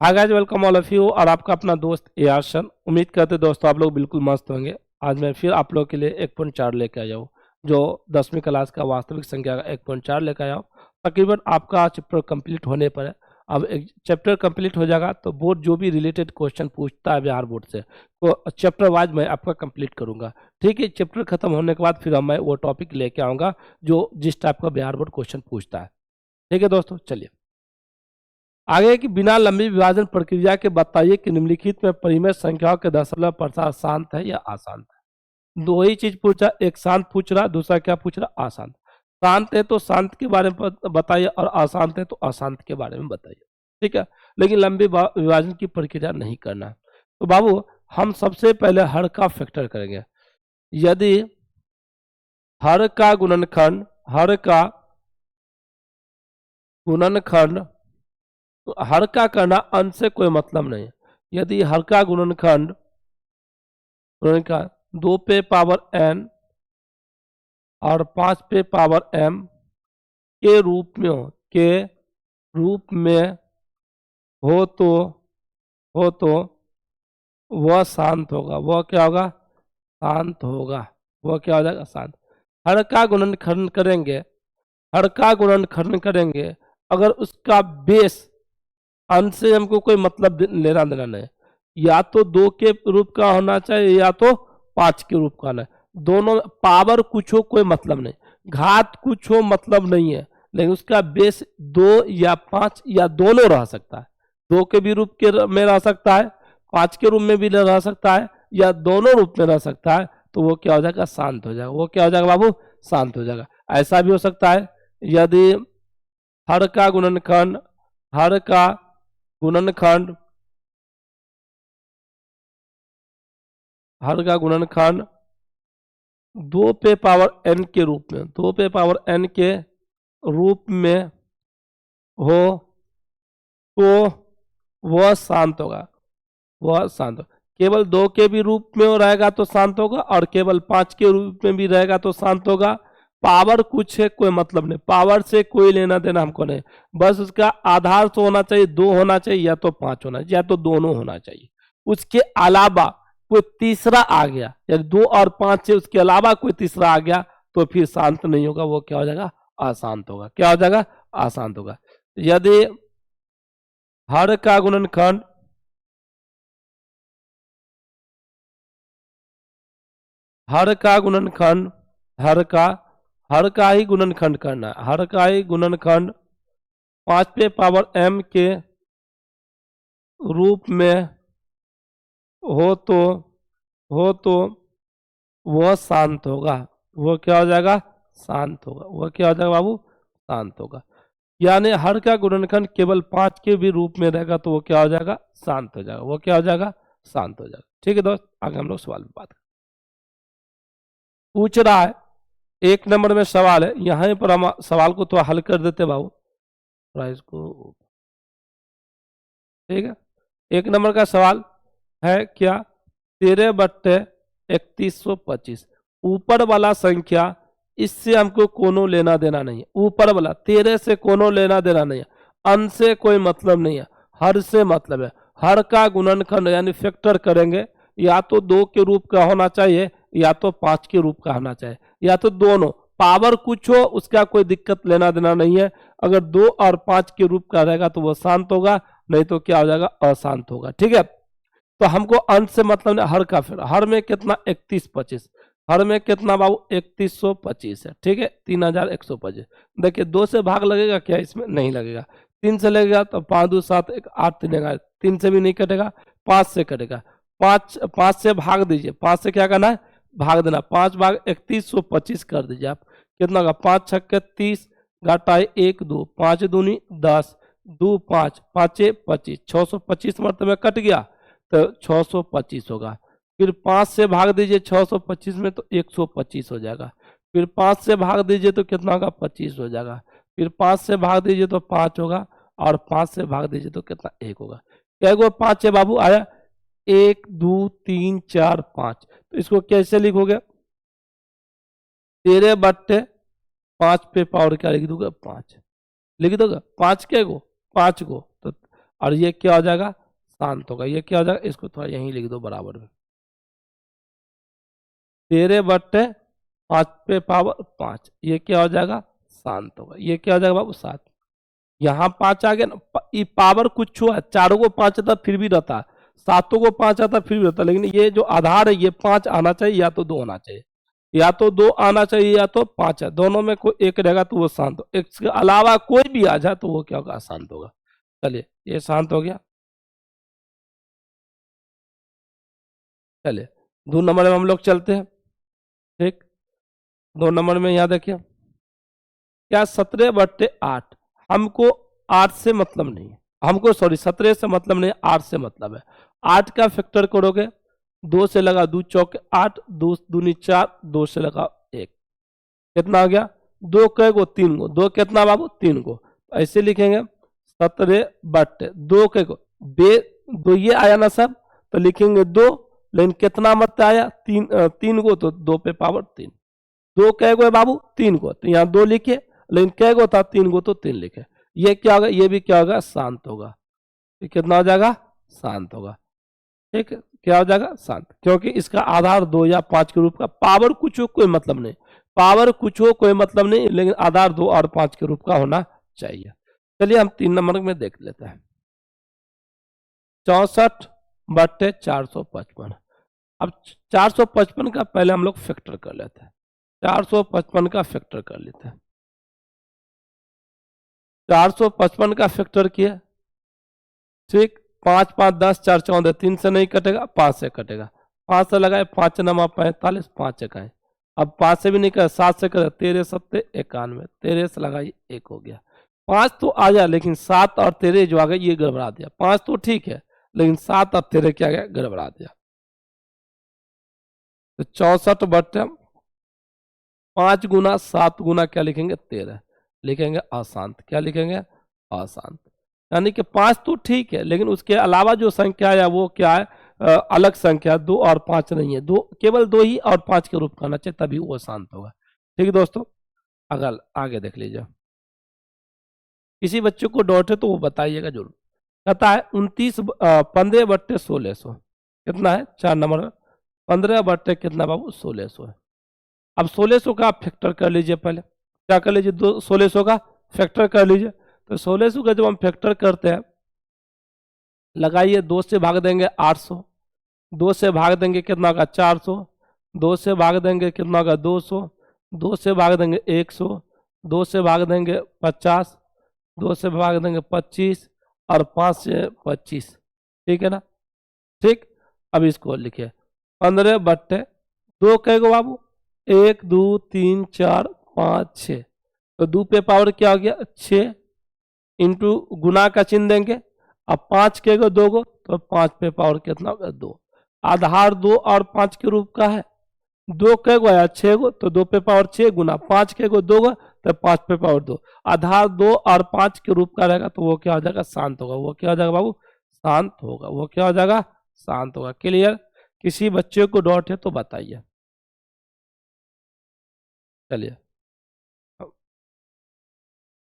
Hi guys, welcome all of you. और आपका अपना दोस्त एआर सन। उम्मीद करते दोस्तों आप लोग बिल्कुल मस्त होंगे। आज मैं फिर आप लोग के लिए 1.4 लेके आया हूँ, जो 10वीं क्लास का वास्तविक संख्या का 1.4 लेकर आया हूँ। तकरीबन आपका चैप्टर कंप्लीट होने पर है। अब एक चैप्टर कंप्लीट हो जाएगा तो बोर्ड जो भी रिलेटेड क्वेश्चन पूछता है बिहार बोर्ड से, तो चैप्टर वाइज मैं आपका कंप्लीट करूंगा। ठीक है, चैप्टर खत्म होने के बाद फिर मैं वो टॉपिक लेके आऊँगा जो जिस टाइप का बिहार बोर्ड क्वेश्चन पूछता है। ठीक है दोस्तों, चलिए आगे की बिना लंबी विभाजन प्रक्रिया के बताइए कि निम्नलिखित में परिमेय संख्याओं के दशमलव प्रसार शांत है या अशांत है। दो ही चीज पूछा, एक शांत पूछ रहा, दूसरा क्या पूछ रहा, अशांत। शांत है तो शांत के बारे में बताइए और अशांत है तो अशांत के बारे में बताइए। ठीक है, लेकिन लंबी विभाजन की प्रक्रिया नहीं करना है। तो बाबू हम सबसे पहले हर का फैक्टर करेंगे। यदि हर का गुणनखंड तो हर का करना अंश से कोई मतलब नहीं। यदि हर का गुणनखंड 2 पे पावर n और 5 पे पावर m के रूप में हो तो वह शांत होगा। वह क्या होगा? शांत होगा। वह क्या हो जाएगा? शांत। हर का गुणनखंड करेंगे अगर उसका बेस अंश से हमको कोई मतलब लेना देना नहीं। या तो 2 के रूप का होना चाहिए या तो 5 के रूप का होना है। दोनों पावर कुछ हो कोई मतलब नहीं, घात कुछ हो मतलब नहीं है, लेकिन उसका बेस 2 या 5 या दोनों रह सकता है। 2 के भी रूप के में रह सकता है, 5 के रूप में भी रह सकता है, या दोनों रूप में रह सकता है। तो वो क्या हो जाएगा? शांत हो जाएगा। वो क्या हो जाएगा बाबू? शांत हो जाएगा। ऐसा भी हो सकता है यदि हर का गुणनखंड हर का गुणनखंड 2 पे पावर n के रूप में 2 पे पावर n के रूप में हो तो वह शांत होगा। वह शांत होगा। केवल 2 के भी रूप में वो रहेगा तो शांत होगा, और केवल 5 के रूप में भी रहेगा तो शांत होगा। पावर कुछ है कोई मतलब नहीं, पावर से कोई लेना देना हमको नहीं। बस उसका आधार तो होना चाहिए, 2 होना चाहिए या तो 5 होना चाहिए या तो दोनों होना चाहिए। उसके अलावा कोई तीसरा आ गया, यदि 2 और 5 से उसके अलावा कोई तीसरा आ गया तो फिर शांत नहीं होगा। वो क्या हो जाएगा? अशांत होगा। क्या हो जाएगा? अशांत होगा। यदि हर का गुणनखंड हर का गुणनखंड हर का ही गुणनखंड करना है। हर का ही गुणनखंड 5 पे पावर m के रूप में हो तो वह शांत होगा। वो क्या हो जाएगा? शांत होगा। वो क्या हो जाएगा बाबू? शांत होगा। यानी हर का गुणनखंड केवल 5 के भी रूप में रहेगा तो वो क्या हो जाएगा? शांत हो जाएगा। वो क्या हो जाएगा? शांत हो जाएगा। ठीक है दोस्त, आगे हम लोग सवाल में बात करें। पूछ रहा है 1 नंबर में सवाल है, यहाँ पर हम सवाल को तो हल कर देते बाबू, थोड़ा इसको। ठीक है, 1 नंबर का सवाल है क्या? 13/3125। ऊपर वाला संख्या, इससे हमको कोनो लेना देना नहीं है। ऊपर वाला 13 से कोनो लेना देना नहीं है, अंश से कोई मतलब नहीं है, हर से मतलब है। हर का गुणनखंड यानी फैक्टर करेंगे, या तो 2 के रूप का होना चाहिए या तो 5 के रूप का होना चाहिए, या तो दोनों। पावर कुछ हो उसका कोई दिक्कत लेना देना नहीं है। अगर 2 और 5 के रूप का रहेगा तो वो शांत होगा, नहीं तो क्या हो जाएगा? अशांत होगा। ठीक है, तो हमको अंश से मतलब नहीं, हर का। फिर हर में कितना? 3125। हर में कितना बाबू? 3125 है। ठीक है, 3125। देखिए 2 से भाग लगेगा क्या? इसमें नहीं लगेगा। 3 से लगेगा तो 5 2 7 1 8 3 11। 3 से भी नहीं कटेगा, 5 से कटेगा। 5 से भाग दीजिए। 5 से क्या करना है? भाग देना। 5 भाग 3125 कर दीजिए आप। कितना होगा? 5 छक्के 30, घाटा 1 2, 5 दूनी 10, 2 5, 5 25, 625 मरतबे कट गया तो 625 होगा। फिर 5 से भाग दीजिए 625 में तो 125 हो जाएगा। फिर 5 से भाग दीजिए तो कितना होगा? 25 हो जाएगा। फिर 5 से भाग दीजिए तो 5 होगा, और 5 से भाग दीजिए तो कितना? 1 होगा। क्या गो 5 है बाबू? आया 1 2 3 4 5। तो इसको कैसे लिखोगे? 13/5 पे पावर क्या लिख दूंगा? 5 लिख दोगे। 5 के गो? 5 गो। तो और ये क्या हो जाएगा, शांत होगा। ये क्या हो जाएगा, इसको थोड़ा यहीं लिख दो बराबर में, 13/5 ये क्या हो जाएगा, शांत होगा। ये क्या हो जाएगा बाबू, 7। यहाँ 5 आ गया ना, ये पावर कुछ हुआ, 4 को 5 आता फिर भी रहता, 7 को 5 आता फिर भी रहता, लेकिन ये जो आधार है ये 5 आना चाहिए, या तो 2 होना चाहिए, या तो 2 आना चाहिए, या तो 5 है, दोनों में कोई एक रहेगा तो वो शांत हो, इसके अलावा कोई भी आ जाए तो वो क्या होगा, शांत होगा। चलिए ये शांत हो गया। चलिए 2 नंबर में हम लोग चलते हैं। ठीक, 2 नंबर में यहाँ देखिए, क्या 17/8, हमको 8 से मतलब नहीं है, हमको सॉरी 17 से मतलब नहीं, 8 से मतलब है। 8 का फैक्टर करोगे, 2 से लगा 2 चौके 8, 2 दूनी 4, 2 से लगा 1, कितना आ गया, 2 कै गो, 3 गो, 2 कितना बाबू, 3 गो। ऐसे लिखेंगे 17/2 कै गो, 2 ये आया ना सब, तो लिखेंगे 2, लेकिन कितना मत आया, 3 गो, तो 2 पे पावर 3, 2 कै गो है बाबू, 3 गो, तो यहाँ 2 लिखे, लेकिन कै गो था, 3 गो, तो 3 लिखे। ये क्या होगा, ये भी क्या होगा, शांत होगा। ये कितना हो जाएगा, शांत होगा। ठीक है, क्या हो जाएगा, शांत, क्योंकि इसका आधार 2 या 5 के रूप का, पावर कुछ हो कोई मतलब नहीं, पावर कुछ हो कोई मतलब नहीं, लेकिन आधार 2 और 5 के रूप का होना चाहिए। चलिए हम 3 नंबर में देख लेते हैं, 64/455। अब 455 का पहले हम लोग फैक्टर कर लेते हैं, 455 का फैक्टर कर लेते हैं। 455 का फैक्टर किया, ठीक, 5 5 10 4 14, 3 से नहीं कटेगा, 5 से कटेगा, 5 से लगाए, 5 नमा 45, 5 इकाई, अब 5 से भी नहीं कर, 7 से कर, 13 7 91, 13 से लगाई 1 हो गया। 5 तो आ गया, लेकिन 7 और 13 जो आ गया ये गड़बड़ा दिया। 5 तो ठीक है, लेकिन 7 और 13 क्या गया, गड़बड़ा दिया। तो 64/5 गुना 7 गुना क्या लिखेंगे, 13 लिखेंगे, अशांत। क्या लिखेंगे, अशांत। यानी कि 5 तो ठीक है, लेकिन उसके अलावा जो संख्या है वो क्या है, अलग संख्या, 2 और 5 नहीं है, 2 केवल 2 ही और 5 के रूप का आना चाहिए, तभी वो शांत होगा। ठीक है दोस्तों, अगर आगे देख लीजिए, किसी बच्चे को डाउट है तो वो बताइएगा जरूर। कहता है 15/1600 कितना है, 4 नंबर में, 15 बट्टे कितना बाबू, 1600 है। अब 1600 का आप फैक्टर कर लीजिए, पहले क्या कर लीजिए, 1600 का फैक्टर कर लीजिए। तो 1600 का जब हम फैक्टर करते हैं, लगाइए, 2 से भाग देंगे 800, 2 से भाग देंगे कितना का, 400, 2 से भाग देंगे कितना का, 200, 2 से भाग देंगे 100, 2 से भाग देंगे 50, 2 से भाग देंगे 25, और 5 से 25। ठीक है ना, ठीक। अब इसको लिखिए 15/2 कहेगा बाबू, 1 2 3 4 5 6, तो 2 पे पावर क्या हो गया, 6, इंटू गुना का चिन्ह देंगे, अब 5 के गो 2 गो, तो 5 पे पावर कितना होगा, 2। आधार 2 और 5 के रूप का है, 2 के गो आया 6 गो, तो 2 पे पावर 6 गुना 5 के गो 2 गो, तो 5 पे पावर 2। आधार 2 और 5 के रूप का रहेगा, तो वो क्या हो जाएगा, शांत होगा। वो क्या हो जाएगा बाबू, शांत होगा। वो क्या हो जाएगा, शांत होगा। क्लियर, किसी बच्चे को डाउट है तो बताइए। चलिए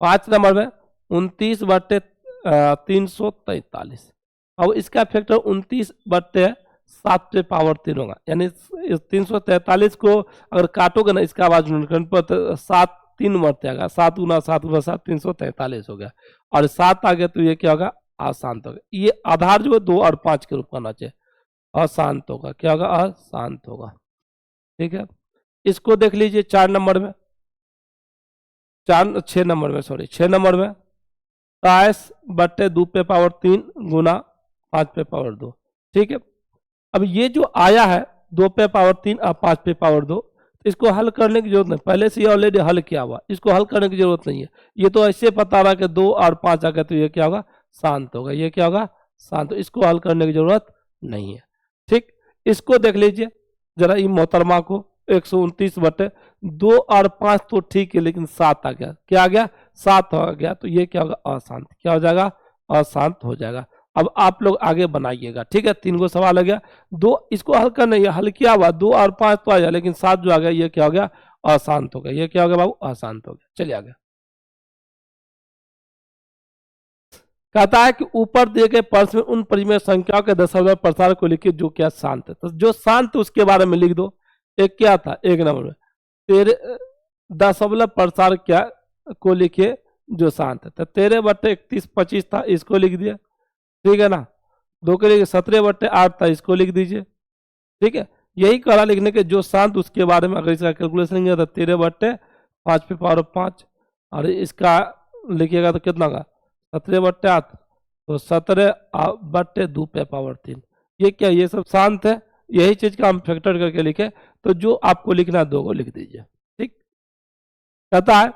5 नंबर में 29/343, अब इसका फैक्टर 29/7 पे पावर 3 होगा, यानी 343 को अगर काटोगे ना, इसका आवाज पर 7 3 मरते आएगा, 7 गुना 7 गुना 7 343 हो गया, और 7 आ गया तो ये क्या होगा, अशांत होगा। ये आधार जो है 2 और 5 के रूप का होना चाहिए, अशांत होगा। क्या होगा, अशांत होगा। ठीक है, इसको देख लीजिए 4 नंबर में, 6 नंबर में, सॉरी 6 नंबर में, 22/2 पे पावर 3 गुना 5 पे पावर 2। ठीक है, अब ये जो आया है 2 पे पावर 3 और 5 पे पावर 2, इसको हल करने की जरूरत नहीं, पहले से ये ऑलरेडी हल किया हुआ, इसको हल करने की जरूरत नहीं है। ये तो ऐसे पता रहा कि 2 और 5 आ गया तो ये क्या होगा, शांत होगा। ये क्या होगा, शांत। इसको हल करने की जरूरत नहीं है। ठीक, इसको देख लीजिए जरा, ये मोहतरमा को 129/2 और 5 तो ठीक है, लेकिन 7 आ गया, क्या आ गया, 7 आ गया, तो ये क्या होगा, अशांत। क्या हो जाएगा, अशांत हो जाएगा। अब आप लोग आगे बनाइएगा। ठीक है, 3 गो सवाल आ गया, 2 इसको हल करना, ये हल किया हुआ, 2 और 5 तो आ गया, लेकिन 7 जो आ गया ये क्या हो गया, अशांत हो गया। ये क्या हो गया बाबू, अशांत हो गया। चलिए आगे कहता है कि ऊपर दिए गए प्रश्न में उन परिमेय संख्याओं के दशमलव प्रसार को लिखिए जो क्या शांत है। तो जो शांत उसके बारे में लिख दो। एक क्या था, एक नंबर में तेरे दशमलव प्रसार क्या को लिखिए जो शांत है। तो 13/3125 था, इसको लिख दिया, ठीक है ना। दो के लिए 17/8 था, इसको लिख दीजिए, ठीक है। यही करा लिखने के जो शांत उसके बारे में। अगर इसका कैलकुलेशन किया तो 13/5 और इसका लिखिएगा तो कितना का 17/8, तो 17/2 ये क्या, ये सब शांत है। यही चीज का हम फैक्टर करके लिखे। तो जो आपको लिखना है 2 को लिख दीजिए, ठीक। कहता है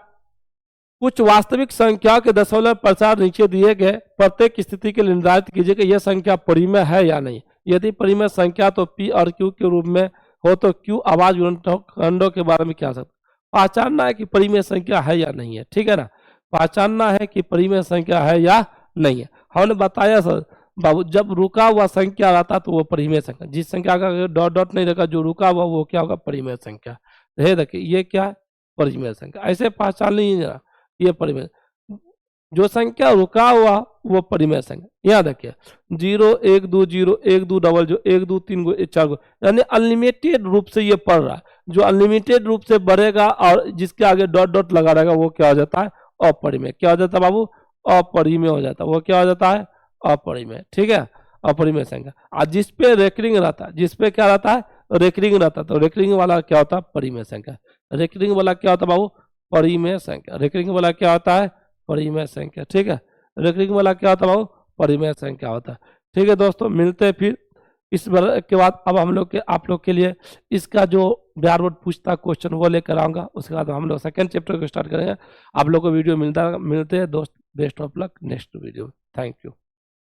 कुछ वास्तविक संख्या के दशमलव प्रसार नीचे दिए गए प्रत्येक स्थिति के लिए निर्धारित कीजिए कि यह संख्या परिमेय है या नहीं। यदि परिमेय संख्या तो पी और क्यू के रूप में हो तो क्यू आवाज खंडों के बारे में क्या सकते, पहचानना है कि परिमेय संख्या है या नहीं है, ठीक है ना। पहचानना है कि परिमेय संख्या है या नहीं है। हमने बताया सर बाबू, जब रुका हुआ संख्या रहता तो वो परिमेय संख्या, जिस संख्या का डॉट डॉट नहीं रखा, जो रुका हुआ वो क्या होगा, परिमेय संख्या। देखिए ये क्या है, परिमेय संख्या। ऐसे पहचान लीजिए, ये परिमेय, जो संख्या रुका हुआ वो परिमेय संख्या। यहाँ देखिए 0 1 2 0 1 2 डबल 0 1 2 3 गो 4 गो, यानी अनलिमिटेड रूप से ये पढ़ रहा है। जो अनलिमिटेड रूप से बढ़ेगा और जिसके आगे डॉट डॉट लगा रहेगा वो क्या हो जाता है, अपरिमेय। क्या हो जाता है बाबू, अपरिमेय हो जाता है। वो क्या हो जाता है, अपरिमेय, ठीक है, अपरिमेय संख्या। और जिसपे रेकरिंग रहता है, जिसपे क्या रहता है, रेकरिंग रहता है, तो रेकरिंग वाला क्या होता है, परिमेय संख्या। रेकरिंग वाला क्या होता है बाबू, परिमेय संख्या। रेकरिंग वाला क्या होता है, परिमेय संख्या, ठीक है। रेकरिंग वाला क्या होता है बाबू, परिमेय संख्या होता है, ठीक है। दोस्तों मिलते हैं फिर इस बार के बाद। अब हम लोग के आप लोग के लिए इसका जो बिहार बोर्ड पूछता क्वेश्चन वो लेकर आऊंगा। उसके बाद हम लोग सेकंड चैप्टर को स्टार्ट करेंगे। आप लोग को वीडियो मिलते हैं दोस्त। Best of luck next video. Thank you.